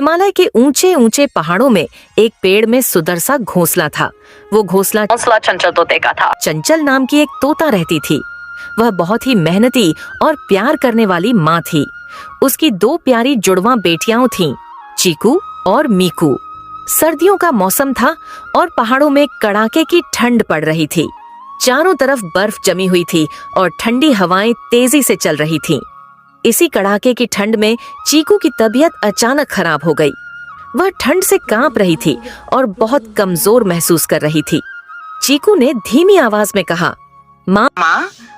हिमालय के ऊंचे ऊंचे पहाड़ों में एक पेड़ में सुदर्शा घोंसला था। वो घोंसला चंचल तोते का था। चंचल नाम की एक तोता रहती थी। वह बहुत ही मेहनती और प्यार करने वाली माँ थी। उसकी 2 प्यारी जुड़वा बेटियां थीं, चीकू और मीकू। सर्दियों का मौसम था और पहाड़ों में कड़ाके की ठंड पड़ रही थी। चारों तरफ बर्फ जमी हुई थी और ठंडी हवाएं तेजी से चल रही थीं। इसी कड़ाके की ठंड में चीकू की तबीयत अचानक खराब हो गई। वह ठंड से कांप रही थी और बहुत कमजोर महसूस कर रही थी। चीकू ने धीमी आवाज में कहा, माँ,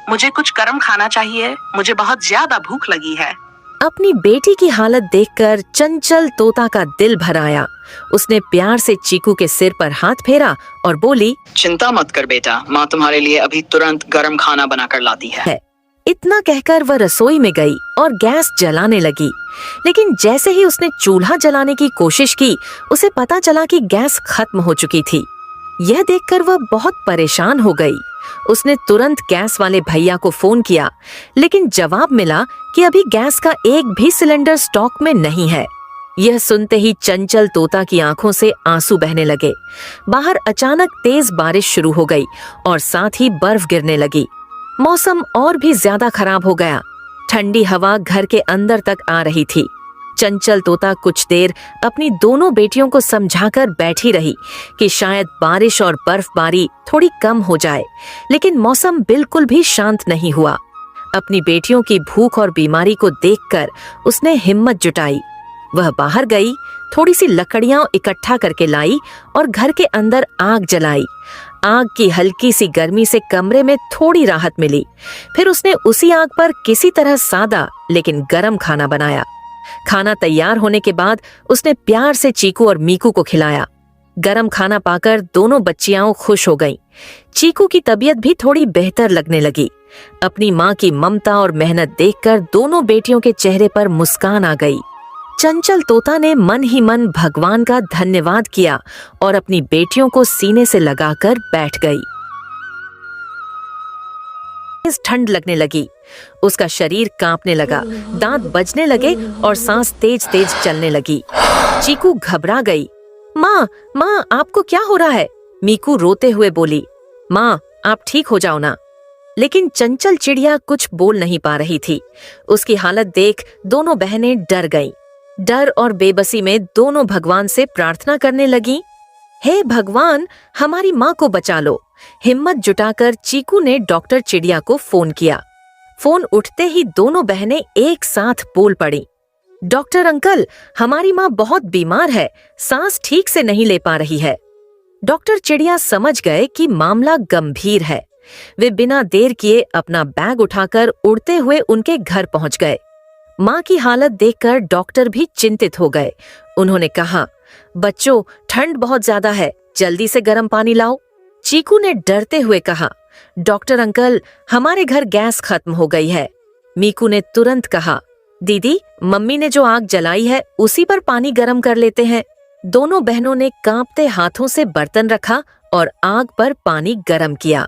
मुझे कुछ गर्म खाना चाहिए, मुझे बहुत ज्यादा भूख लगी है। अपनी बेटी की हालत देखकर चंचल तोता का दिल भर आया। उसने प्यार से चीकू के सिर पर हाथ फेरा और बोली, चिंता मत कर बेटा, माँ तुम्हारे लिए अभी तुरंत गर्म खाना बनाकर लाती है। इतना कहकर वह रसोई में गई और गैस जलाने लगी। लेकिन जैसे ही उसने चूल्हा जलाने की कोशिश की, उसे पता चला कि गैस खत्म हो चुकी थी। यह देखकर वह बहुत परेशान हो गई। उसने तुरंत गैस वाले भैया को फोन किया, लेकिन जवाब मिला कि अभी गैस का एक भी सिलेंडर स्टॉक में नहीं है। यह सुनते ही चंचल तोता की आंखों से आंसू बहने लगे। बाहर अचानक तेज बारिश शुरू हो गई और साथ ही बर्फ गिरने लगी। मौसम और भी ज्यादा खराब हो गया। ठंडी हवा घर के अंदर तक आ रही थी। चंचल तोता कुछ देर अपनी दोनों बेटियों को समझाकर बैठी रही कि शायद बारिश और बर्फबारी थोड़ी कम हो जाए, लेकिन मौसम बिल्कुल भी शांत नहीं हुआ। अपनी बेटियों की भूख और बीमारी को देखकर उसने हिम्मत जुटाई। वह बाहर गई, थोड़ी सी लकड़ियां इकट्ठा करके लाई और घर के अंदर आग जलाई। आग की हल्की सी गर्मी से कमरे में थोड़ी राहत मिली। फिर उसने उसी आग पर किसी तरह सादा लेकिन गरम खाना बनाया। खाना तैयार होने के बाद उसने प्यार से चीकू और मीकू को खिलाया। गरम खाना पाकर दोनों बच्चियां खुश हो गईं। चीकू की तबीयत भी थोड़ी बेहतर लगने लगी। अपनी माँ की ममता और मेहनत देखकर दोनों बेटियों के चेहरे पर मुस्कान आ गई। चंचल तोता ने मन ही मन भगवान का धन्यवाद किया और अपनी बेटियों को सीने से लगाकर बैठ गई। ठंड लगने लगी, उसका शरीर कांपने लगा, दांत बजने लगे और सांस तेज तेज चलने लगी। चीकू घबरा गई। माँ, माँ, आपको क्या हो रहा है? मीकू रोते हुए बोली, माँ, आप ठीक हो जाओ ना। लेकिन चंचल चिड़िया कुछ बोल नहीं पा रही थी। उसकी हालत देख दोनों बहनें डर गईं। डर और बेबसी में दोनों भगवान से प्रार्थना करने लगीं, हे भगवान, हमारी माँ को बचा लो। हिम्मत जुटाकर चीकू ने डॉक्टर चिड़िया को फोन किया। फोन उठते ही दोनों बहनें एक साथ बोल पड़ी, डॉक्टर अंकल, हमारी माँ बहुत बीमार है, सांस ठीक से नहीं ले पा रही है। डॉक्टर चिड़िया समझ गए कि मामला गंभीर है। वे बिना देर किए अपना बैग उठाकर उड़ते हुए उनके घर पहुंच गए। माँ की हालत देखकर डॉक्टर भी चिंतित हो गए। उन्होंने कहा, बच्चों, ठंड बहुत ज्यादा है, जल्दी से गर्म पानी लाओ। चीकू ने डरते हुए कहा, डॉक्टर अंकल, हमारे घर गैस खत्म हो गई है। मीकू ने तुरंत कहा, दीदी, मम्मी ने जो आग जलाई है उसी पर पानी गर्म कर लेते हैं। दोनों बहनों ने कांपते हाथों से बर्तन रखा और आग पर पानी गर्म किया।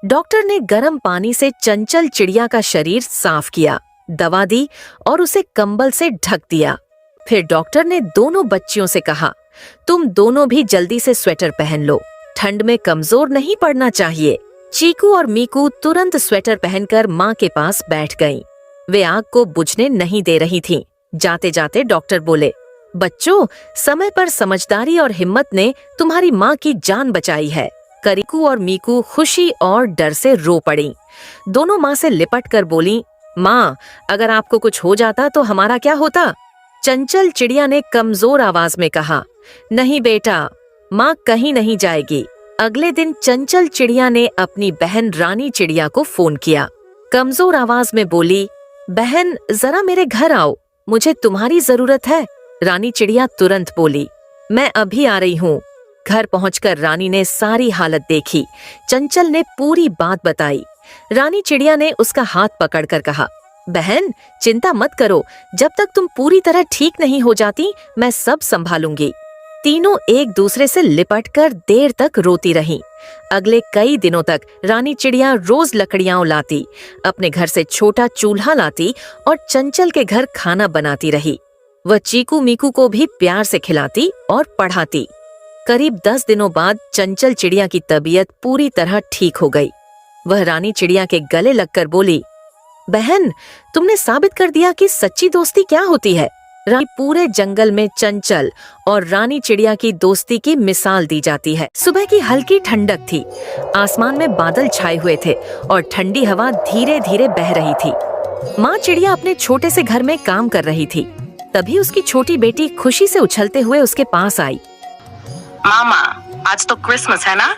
डॉक्टर ने गर्म पानी से चंचल चिड़िया का शरीर साफ किया, दवा दी और उसे कंबल से ढक दिया। फिर डॉक्टर ने दोनों बच्चियों से कहा, तुम दोनों भी जल्दी से स्वेटर पहन लो, ठंड में कमजोर नहीं पड़ना चाहिए। चीकू और मीकू तुरंत स्वेटर पहनकर माँ के पास बैठ गईं। वे आग को बुझने नहीं दे रही थीं। जाते जाते डॉक्टर बोले, बच्चों, समय पर समझदारी और हिम्मत ने तुम्हारी माँ की जान बचाई है। करीकू और मीकू खुशी और डर से रो पड़ी। दोनों माँ से लिपट कर बोली, माँ, अगर आपको कुछ हो जाता तो हमारा क्या होता? चंचल चिड़िया ने कमजोर आवाज में कहा, नहीं बेटा, माँ कहीं नहीं जाएगी। अगले दिन चंचल चिड़िया ने अपनी बहन रानी चिड़िया को फोन किया। कमजोर आवाज में बोली, बहन, जरा मेरे घर आओ, मुझे तुम्हारी जरूरत है। रानी चिड़िया तुरंत बोली, मैं अभी आ रही हूँ। घर पहुंचकर रानी ने सारी हालत देखी। चंचल ने पूरी बात बताई। रानी चिड़िया ने उसका हाथ पकड़कर कहा, बहन, चिंता मत करो, जब तक तुम पूरी तरह ठीक नहीं हो जाती मैं सब संभालूंगी। तीनों एक दूसरे से लिपटकर देर तक रोती रहीं। अगले कई दिनों तक रानी चिड़िया रोज लकड़ियां लाती, अपने घर से छोटा चूल्हा लाती और चंचल के घर खाना बनाती रही। वह चीकू मीकू को भी प्यार से खिलाती और पढ़ाती। करीब 10 दिनों बाद चंचल चिड़िया की तबीयत पूरी तरह ठीक हो गई। वह रानी चिड़िया के गले लगकर बोली, बहन, तुमने साबित कर दिया कि सच्ची दोस्ती क्या होती है। रानी पूरे जंगल में चंचल और रानी चिड़िया की दोस्ती की मिसाल दी जाती है। सुबह की हल्की ठंडक थी, आसमान में बादल छाए हुए थे और ठंडी हवा धीरे धीरे बह रही थी। माँ चिड़िया अपने छोटे से घर में काम कर रही थी। तभी उसकी छोटी बेटी खुशी से उछलते हुए उसके पास आई। मामा, आज तो क्रिसमस है ना?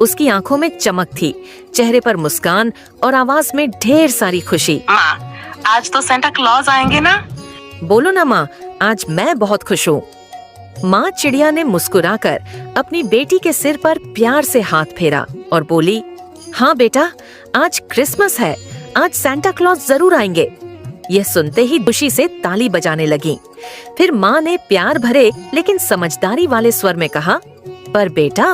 उसकी आंखों में चमक थी, चेहरे पर मुस्कान और आवाज में ढेर सारी खुशी। माँ, आज तो सेंटा क्लॉज आएंगे ना? बोलो ना माँ, आज मैं बहुत खुश हूँ। माँ चिड़िया ने मुस्कुराकर अपनी बेटी के सिर पर प्यार से हाथ फेरा और बोली, हाँ बेटा, आज क्रिसमस है, आज सेंटा क्लॉज जरूर आएंगे। यह सुनते ही खुशी से ताली बजाने लगी। फिर माँ ने प्यार भरे लेकिन समझदारी वाले स्वर में कहा, पर बेटा,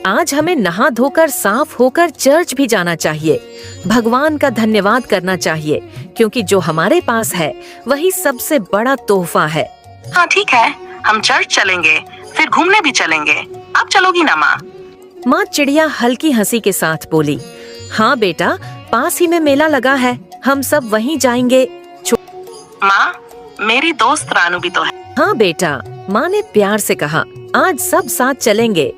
आज हमें नहा धोकर साफ होकर चर्च भी जाना चाहिए, भगवान का धन्यवाद करना चाहिए, क्योंकि जो हमारे पास है वही सबसे बड़ा तोहफा है। हाँ ठीक है, हम चर्च चलेंगे, फिर घूमने भी चलेंगे। आप चलोगी ना माँ? माँ चिड़िया हल्की हंसी के साथ बोली, हाँ बेटा, पास ही में मेला लगा है, हम सब वहीं जाएंगे। माँ, मेरी दोस्त रानू भी तो है। हाँ बेटा, माँ ने प्यार से कहा, आज सब साथ चलेंगे।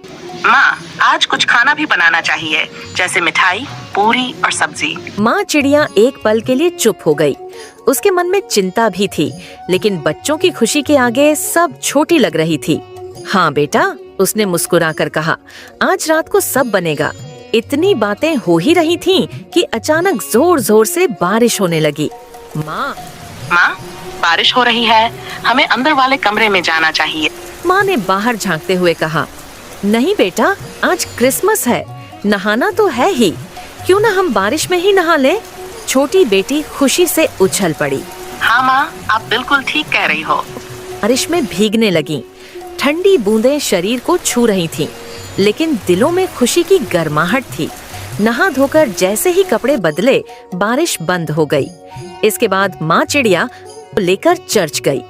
माँ, आज कुछ खाना भी बनाना चाहिए, जैसे मिठाई, पूरी और सब्जी। माँ चिड़िया एक पल के लिए चुप हो गई। उसके मन में चिंता भी थी, लेकिन बच्चों की खुशी के आगे सब छोटी लग रही थी। हाँ बेटा, उसने मुस्कुराकर कहा, आज रात को सब बनेगा। इतनी बातें हो ही रही थीं कि अचानक जोर जोर से बारिश होने लगी। माँ, बारिश हो रही है, हमें अंदर वाले कमरे में जाना चाहिए। माँ ने बाहर झांकते हुए कहा, नहीं बेटा, आज क्रिसमस है, नहाना तो है ही, क्यों ना हम बारिश में ही नहा लें। छोटी बेटी खुशी से उछल पड़ी। हाँ माँ, आप बिल्कुल ठीक कह रही हो। बारिश में भीगने लगी। ठंडी बूंदें शरीर को छू रही थीं, लेकिन दिलों में खुशी की गर्माहट थी। नहा धोकर जैसे ही कपड़े बदले, बारिश बंद हो गई। इसके बाद माँ चिड़िया लेकर चर्च गई,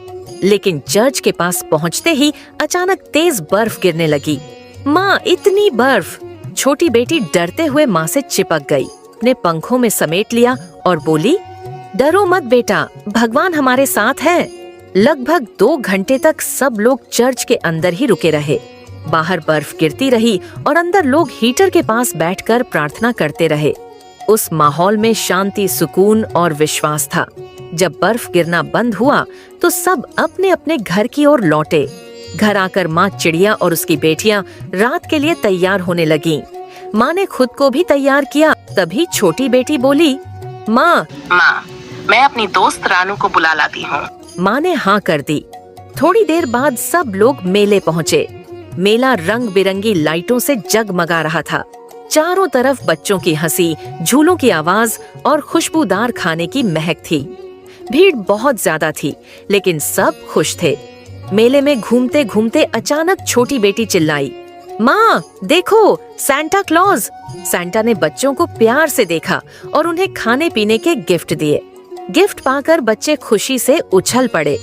लेकिन चर्च के पास पहुँचते ही अचानक तेज बर्फ गिरने लगी। माँ, इतनी बर्फ! छोटी बेटी डरते हुए माँ से चिपक गई, अपने पंखों में समेट लिया और बोली, डरो मत बेटा, भगवान हमारे साथ है। लगभग 2 घंटे तक सब लोग चर्च के अंदर ही रुके रहे। बाहर बर्फ गिरती रही और अंदर लोग हीटर के पास बैठकर प्रार्थना करते रहे। उस माहौल में शांति, सुकून और विश्वास था। जब बर्फ गिरना बंद हुआ तो सब अपने अपने घर की ओर लौटे। घर आकर माँ चिड़िया और उसकी बेटियां रात के लिए तैयार होने लगीं। माँ ने खुद को भी तैयार किया। तभी छोटी बेटी बोली, माँ, मैं अपनी दोस्त रानू को बुला लाती हूँ। माँ ने हाँ कर दी। थोड़ी देर बाद सब लोग मेले पहुँचे। मेला रंग बिरंगी लाइटों से जगमगा रहा था। चारों तरफ बच्चों की हंसी, झूलों की आवाज और खुशबूदार खाने की महक थी। भीड़ बहुत ज्यादा थी, लेकिन सब खुश थे। मेले में घूमते घूमते अचानक छोटी बेटी चिल्लाई, माँ देखो, सैंटा क्लॉज। सैंटा ने बच्चों को प्यार से देखा और उन्हें खाने पीने के गिफ्ट दिए। गिफ्ट पाकर बच्चे खुशी से उछल पड़े।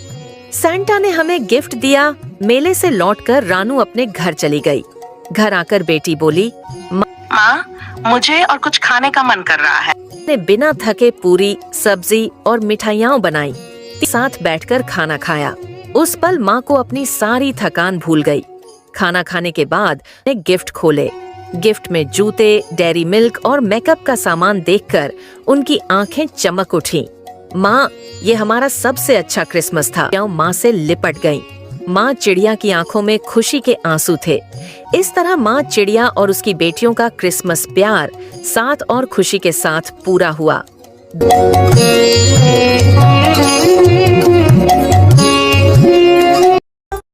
सैंटा ने हमें गिफ्ट दिया। मेले से लौटकर रानू अपने घर चली गई। घर आकर बेटी बोली, माँ, मुझे और कुछ खाने का मन कर रहा है। ने बिना थके पूरी, सब्जी और मिठाइयाँ बनाई। साथ बैठकर खाना खाया। उस पल माँ को अपनी सारी थकान भूल गई। खाना खाने के बाद ने गिफ्ट खोले। गिफ्ट में जूते, डेयरी मिल्क और मेकअप का सामान देखकर उनकी आंखें चमक उठी। माँ, ये हमारा सबसे अच्छा क्रिसमस था। माँ से लिपट गईं। माँ चिड़िया की आंखों में खुशी के आंसू थे। इस तरह माँ चिड़िया और उसकी बेटियों का क्रिसमस प्यार, साथ और खुशी के साथ पूरा हुआ।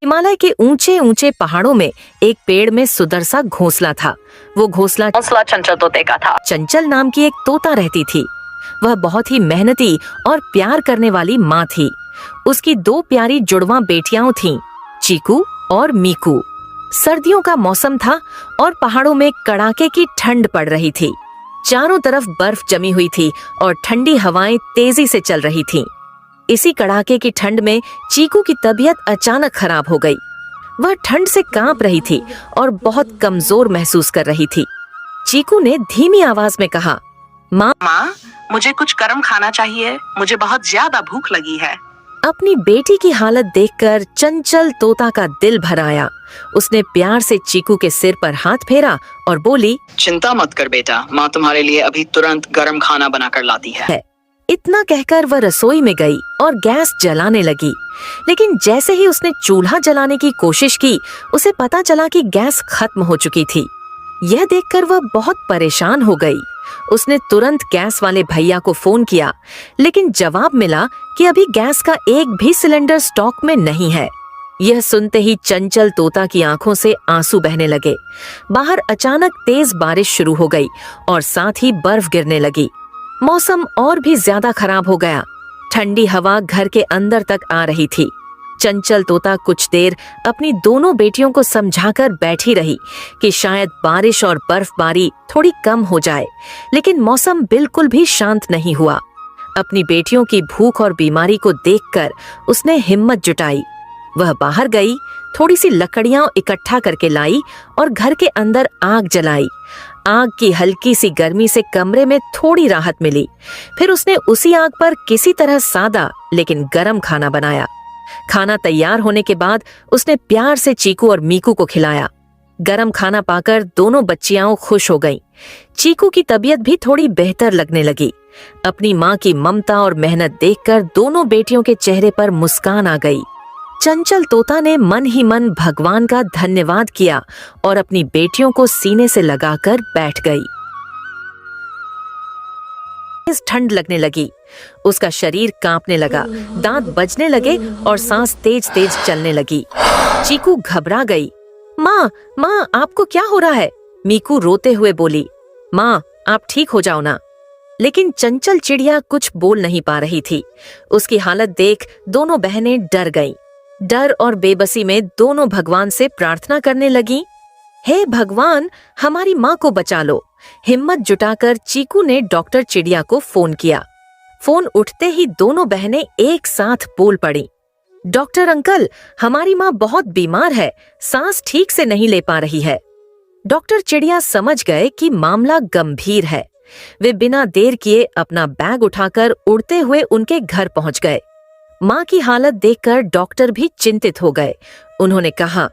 हिमालय के ऊंचे ऊंचे पहाड़ों में एक पेड़ में सुदर्शा घोंसला था। वो घोंसला चंचल तोते का था। चंचल नाम की एक तोता रहती थी। वह बहुत ही मेहनती और प्यार करने वाली माँ थी। उसकी 2 प्यारी जुड़वां बेटियां थीं, चीकू और मीकू। सर्दियों का मौसम था और पहाड़ों में कड़ाके की ठंड पड़ रही थी। चारों तरफ बर्फ जमी हुई थी और ठंडी हवाएं तेजी से चल रही थीं। इसी कड़ाके की ठंड में चीकू की तबीयत अचानक खराब हो गई। वह ठंड से कांप रही थी और बहुत कमजोर महसूस कर रही थी। चीकू ने धीमी आवाज में कहा, माँ, मुझे कुछ गर्म खाना चाहिए, मुझे बहुत ज्यादा भूख लगी है। अपनी बेटी की हालत देखकर चंचल तोता का दिल भर आया। उसने प्यार से चीकू के सिर पर हाथ फेरा और बोली, चिंता मत कर बेटा, माँ तुम्हारे लिए अभी तुरंत गर्म खाना बनाकर लाती है। इतना कहकर वह रसोई में गई और गैस जलाने लगी। लेकिन जैसे ही उसने चूल्हा जलाने की कोशिश की, उसे पता चला कि गैस खत्म हो चुकी थी। यह देखकर वह बहुत परेशान हो गई। उसने तुरंत गैस वाले भैया को फोन किया, लेकिन जवाब मिला कि अभी गैस का एक भी सिलेंडर स्टॉक में नहीं है। यह सुनते ही चंचल तोता की आंखों से आंसू बहने लगे। बाहर अचानक तेज बारिश शुरू हो गई और साथ ही बर्फ गिरने लगी। मौसम और भी ज्यादा खराब हो गया। ठंडी हवा घर के अंदर तक आ रही थी। चंचल तोता कुछ देर अपनी दोनों बेटियों को समझाकर बैठी रही कि शायद बारिश और बर्फबारी थोड़ी कम हो जाए, लेकिन मौसम बिल्कुल भी शांत नहीं हुआ। अपनी बेटियों की भूख और बीमारी को देखकर उसने हिम्मत जुटाई। वह बाहर गई, थोड़ी सी लकड़ियां इकट्ठा करके लाई और घर के अंदर आग जलाई। आग की हल्की सी गर्मी से कमरे में थोड़ी राहत मिली। फिर उसने उसी आग पर किसी तरह सादा लेकिन गरम खाना बनाया। खाना तैयार होने के बाद उसने प्यार से चीकू और मीकू को खिलाया। गरम खाना पाकर दोनों बच्चियां खुश हो गईं। चीकू की तबीयत भी थोड़ी बेहतर लगने लगी। अपनी माँ की ममता और मेहनत देखकर दोनों बेटियों के चेहरे पर मुस्कान आ गई। चंचल तोता ने मन ही मन भगवान का धन्यवाद किया और अपनी बेटियों को सीने से लगाकर बैठ गई। ठंड लगने लगी, उसका शरीर कांपने लगा, दांत बजने लगे और सांस तेज तेज चलने लगी। चीकू घबरा गई। माँ, माँ, आपको क्या हो रहा है? मीकू रोते हुए बोली। माँ, आप ठीक हो जाओ ना। लेकिन चंचल चिड़िया कुछ बोल नहीं पा रही थी। उसकी हालत देख दोनों बहनें डर गईं। डर और बेबसी में दोनों भगवान से प्रार्थना करने लगीं, हे भगवान, हमारी माँ को बचा लो। हिम्मत जुटाकर चीकू ने डॉक्टर चिड़िया को फोन किया। फोन उठते ही दोनों बहनें एक साथ बोल पड़ी, डॉक्टर अंकल, हमारी माँ बहुत बीमार है, सांस ठीक से नहीं ले पा रही है। डॉक्टर चिड़िया समझ गए कि मामला गंभीर है। वे बिना देर किए अपना बैग उठाकर उड़ते हुए उनके घर पहुंच गए। माँ की हालत देखकर डॉक्टर भी चिंतित हो गए। उन्होंने कहा,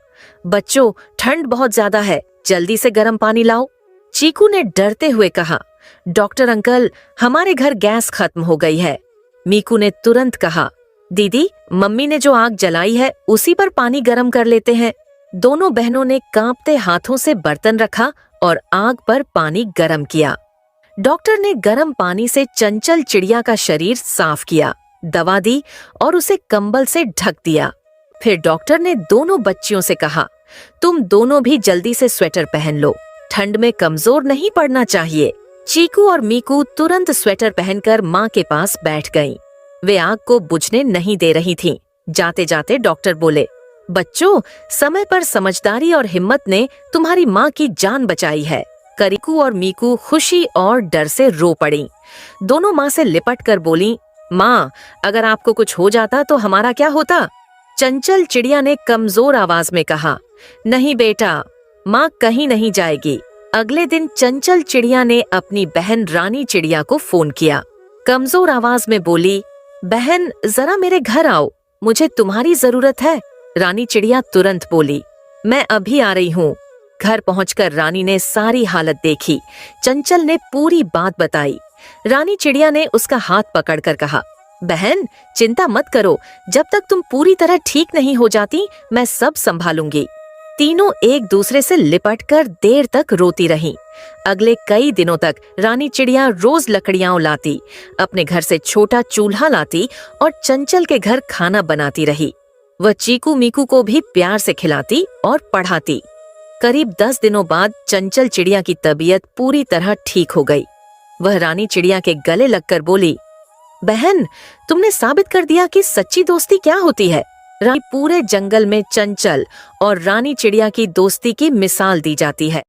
बच्चों, ठंड बहुत ज्यादा है, जल्दी से गर्म पानी लाओ। चीकू ने डरते हुए कहा, डॉक्टर अंकल, हमारे घर गैस खत्म हो गई है। मीकू ने तुरंत कहा, दीदी, मम्मी ने जो आग जलाई है उसी पर पानी गर्म कर लेते हैं। दोनों बहनों ने कांपते हाथों से बर्तन रखा और आग पर पानी गर्म किया। डॉक्टर ने गर्म पानी से चंचल चिड़िया का शरीर साफ किया, दवा दी और उसे कंबल से ढक दिया। फिर डॉक्टर ने दोनों बच्चियों से कहा, तुम दोनों भी जल्दी से स्वेटर पहन लो, ठंड में कमजोर नहीं पड़ना चाहिए। चीकू और मीकू तुरंत स्वेटर पहनकर माँ के पास बैठ गईं। वे आग को बुझने नहीं दे रही थीं। जाते जाते डॉक्टर बोले, बच्चों, समय पर समझदारी और हिम्मत ने तुम्हारी माँ की जान बचाई है। करीकू और मीकू खुशी और डर से रो पड़ी। दोनों माँ से लिपट कर बोली, माँ, अगर आपको कुछ हो जाता तो हमारा क्या होता? चंचल चिड़िया ने कमजोर आवाज में कहा, नहीं बेटा, माँ कहीं नहीं जाएगी। अगले दिन चंचल चिड़िया ने अपनी बहन रानी चिड़िया को फोन किया। कमजोर आवाज में बोली, बहन, जरा मेरे घर आओ, मुझे तुम्हारी जरूरत है। रानी चिड़िया तुरंत बोली, मैं अभी आ रही हूँ। घर पहुंचकर रानी ने सारी हालत देखी। चंचल ने पूरी बात बताई। रानी चिड़िया ने उसका हाथ पकड़कर कहा, बहन, चिंता मत करो, जब तक तुम पूरी तरह ठीक नहीं हो जाती मैं सब संभालूंगी। तीनों एक दूसरे से लिपटकर देर तक रोती रहीं। अगले कई दिनों तक रानी चिड़िया रोज लकड़ियां लाती, अपने घर से छोटा चूल्हा लाती और चंचल के घर खाना बनाती रही। वह चीकू मीकू को भी प्यार से खिलाती और पढ़ाती। करीब 10 दिनों बाद चंचल चिड़िया की तबीयत पूरी तरह ठीक हो गई। वह रानी चिड़िया के गले लगकर बोली, बहन, तुमने साबित कर दिया कि सच्ची दोस्ती क्या होती है। पूरे जंगल में चंचल और रानी चिड़िया की दोस्ती की मिसाल दी जाती है।